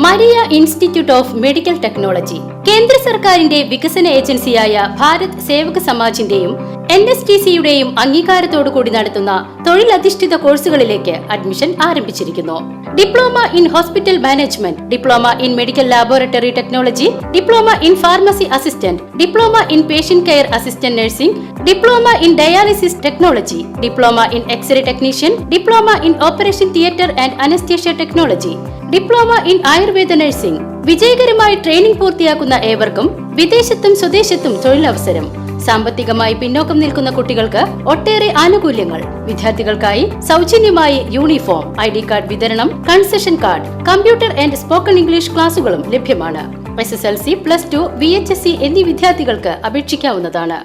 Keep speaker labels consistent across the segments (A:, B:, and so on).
A: Maria institute of medical technology കേന്ദ്ര സർക്കാരിന്റെ വികസന ഏജൻസിയായ ഭാരത് സേവക സമാജിന്റെയും NSTCയുടെയും അംഗീകാരത്തോടു കൂടി നടത്തുന്ന തൊഴിലധിഷ്ഠിത കോഴ്സുകളിലേക്ക് അഡ്മിഷൻ ആരംഭിച്ചിരിക്കുന്നു. Diploma in hospital management, diploma in medical laboratory technology, diploma in pharmacy assistant, diploma in patient care assistant nursing, diploma in dialysis technology, diploma in xray technician, diploma in operation theatre and anaesthesia technology, diploma in ayurveda nursing. വിജയകരമായി training പൂർത്തിയാക്കുന്ന ഏവർക്കും വിദേശത്തും സ്വദേശത്തും തൊഴിലവസരം. സാമ്പത്തികമായി പിന്നോക്കം നിൽക്കുന്ന കുട്ടികൾക്ക് ഒട്ടേറെ ആനുകൂല്യങ്ങൾ. വിദ്യാർത്ഥികൾക്കായി സൗജന്യമായി യൂണിഫോം, ID കാർഡ് വിതരണം, concession card, computer and spoken English ക്ലാസുകളും ലഭ്യമാണ്. SSLC, +2, VHSC എന്നീ വിദ്യാർത്ഥികൾക്ക് അപേക്ഷിക്കാവുന്നതാണ്.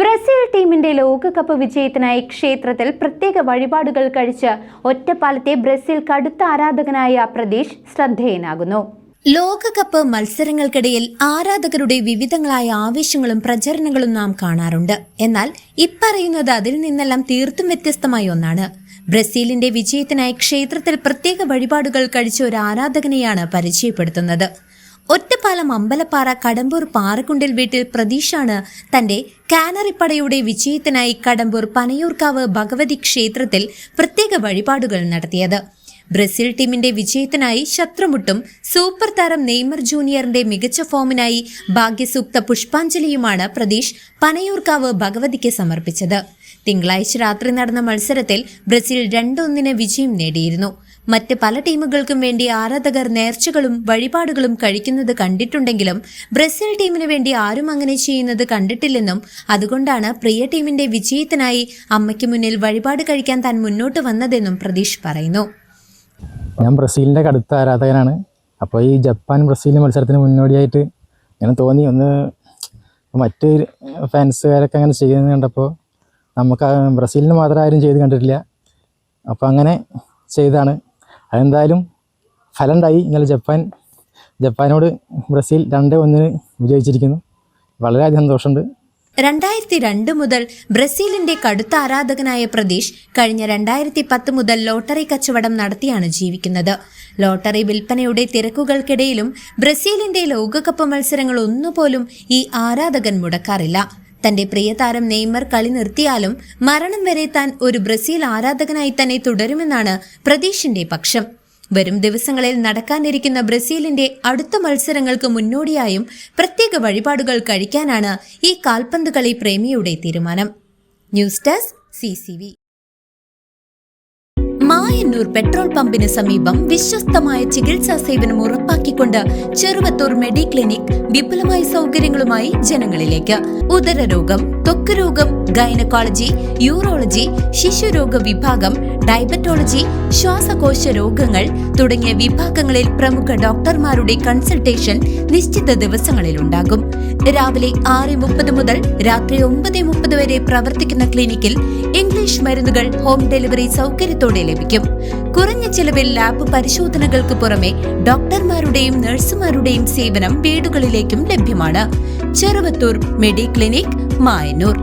B: ബ്രസീൽ ടീമിന്റെ ലോകകപ്പ് വിജയത്തിനായി ക്ഷേത്രത്തിൽ പ്രത്യേക വഴിപാടുകൾ കഴിച്ച് ഒറ്റപ്പാലത്തെ ബ്രസീൽ കടുത്ത ആരാധകനായ പ്രതീഷ് ശ്രദ്ധേയനാകുന്നു.
C: ലോകകപ്പ് മത്സരങ്ങൾക്കിടയിൽ ആരാധകരുടെ വിവിധങ്ങളായ ആവേശങ്ങളും പ്രചരണങ്ങളും നാം കാണാറുണ്ട്. എന്നാൽ ഇപ്പറയുന്നത് അതിൽ നിന്നെല്ലാം തീർത്തും വ്യത്യസ്തമായ ഒന്നാണ്. ബ്രസീലിന്റെ വിജയത്തിനായി ക്ഷേത്രത്തിൽ പ്രത്യേക വഴിപാടുകൾ കഴിച്ച ഒരു ആരാധകനെയാണ് പരിചയപ്പെടുത്തുന്നത്. ഒറ്റപ്പാലം അമ്പലപ്പാറ കടമ്പൂർ പാറക്കുണ്ടിൽ വീട്ടിൽ പ്രതീഷാണ് തന്റെ കാനറിപ്പടയുടെ വിജയത്തിനായി കടമ്പൂർ പനയൂർക്കാവ് ഭഗവതി ക്ഷേത്രത്തിൽ പ്രത്യേക വഴിപാടുകൾ നടത്തിയത്. ബ്രസീൽ ടീമിന്റെ വിജയത്തിനായി ശത്രുമുട്ടും സൂപ്പർ താരം നെയ്മർ ജൂനിയറിന്റെ മികച്ച ഫോമിനായി ഭാഗ്യസൂക്ത പുഷ്പാഞ്ജലിയുമാണ് പ്രതീഷ് പനയൂർക്കാവ് ഭഗവതിക്ക് സമർപ്പിച്ചത്. തിങ്കളാഴ്ച രാത്രി നടന്ന മത്സരത്തിൽ ബ്രസീൽ 2-1 വിജയം നേടിയിരുന്നു. മറ്റ് പല ടീമുകൾക്കും വേണ്ടി ആരാധകർ നേർച്ചകളും വഴിപാടുകളും കഴിക്കുന്നത് കണ്ടിട്ടുണ്ടെങ്കിലും ബ്രസീൽ ടീമിന് വേണ്ടി ആരും അങ്ങനെ ചെയ്യുന്നത് കണ്ടിട്ടില്ലെന്നും അതുകൊണ്ടാണ് പ്രിയ ടീമിന്റെ വിജയത്തിനായി അമ്മയ്ക്ക് മുന്നിൽ വഴിപാട് കഴിക്കാൻ താൻ മുന്നോട്ട് വന്നതെന്നും പ്രതീഷ് പറയുന്നു.
D: ഞാൻ ബ്രസീലിൻ്റെ കടുത്ത ആരാധകനാണ്. അപ്പോൾ ഈ ജപ്പാൻ ബ്രസീൽ മത്സരത്തിന് മുന്നോടിയായിട്ട് ഇങ്ങനെ തോന്നി, ഒന്ന് മറ്റ് ഫാൻസുകാരൊക്കെ അങ്ങനെ ചെയ്യുന്നത് കണ്ടപ്പോൾ നമുക്ക് ബ്രസീലിന് മാത്രം ആരും ചെയ്ത് കണ്ടിട്ടില്ല. അപ്പോൾ അങ്ങനെ ചെയ്താണ്. അതെന്തായാലും ഫലം ഉണ്ടായി. ഇന്നലെ ജപ്പാനോട് ബ്രസീൽ 2-1 വിജയിച്ചിരിക്കുന്നു. വളരെയധികം സന്തോഷമുണ്ട്.
C: 2002 മുതൽ ബ്രസീലിന്റെ കടുത്ത ആരാധകനായ പ്രതീഷ് കഴിഞ്ഞ 2010 മുതൽ ലോട്ടറി കച്ചവടം നടത്തിയാണ് ജീവിക്കുന്നത്. ലോട്ടറി വിൽപ്പനയുടെ തിരക്കുകൾക്കിടയിലും ബ്രസീലിന്റെ ലോകകപ്പ് മത്സരങ്ങൾ ഒന്നുപോലും ഈ ആരാധകൻ മുടക്കാറില്ല. തന്റെ പ്രിയ താരം നെയ്മർ കളി നിർത്തിയാലും മരണം വരെ താൻ ഒരു ബ്രസീൽ ആരാധകനായി തന്നെ തുടരുമെന്നാണ് പ്രതീഷിന്റെ പക്ഷം. വരും ദിവസങ്ങളിൽ നടക്കാനിരിക്കുന്ന ബ്രസീലിന്റെ അടുത്ത മത്സരങ്ങൾക്ക് മുന്നോടിയായും പ്രത്യേക വഴിപാടുകൾ കഴിക്കാനാണ് ഈ കാൽപന്ത് കളി പ്രേമിയുടെ തീരുമാനം. News desk CCV. Mayannur petrol പമ്പിന് സമീപം വിശ്വസ്തമായ ചികിത്സാ സേവനം ഉറപ്പാക്കിക്കൊണ്ട് ചെറുവത്തൂർ മെഡിക്ലിനിക് വിപുലമായ സൗകര്യങ്ങളുമായി ജനങ്ങളിലേക്ക്. ഉദരരോഗം, ത്വക്ക് രോഗം, ഗൈനക്കോളജി, യൂറോളജി, ശിശുരോഗ വിഭാഗം, ഡയബറ്റോളജി, ശ്വാസകോശ രോഗങ്ങൾ തുടങ്ങിയ വിഭാഗങ്ങളിൽ പ്രമുഖ ഡോക്ടർമാരുടെ കൺസൾട്ടേഷൻ നിശ്ചിത ദിവസങ്ങളിൽ ഉണ്ടാകും. രാവിലെ 6:30 മുതൽ രാത്രി 9:30 വരെ പ്രവർത്തിക്കുന്ന ക്ലിനിക്കിൽ ഇംഗ്ലീഷ് മരുന്നുകൾ ഹോം ഡെലിവറി സൗകര്യത്തോടെ ലഭിക്കും. കുറഞ്ഞ ചെലവിൽ ലാബ് പരിശോധനകൾക്ക് പുറമെ ഡോക്ടർമാരുടെയും നഴ്സുമാരുടെയും സേവനം വീടുകളിലേക്കും ലഭ്യമാണ്. ചെറുവത്തൂർ മെഡിക്ലിനിക്, മായന്നൂർ.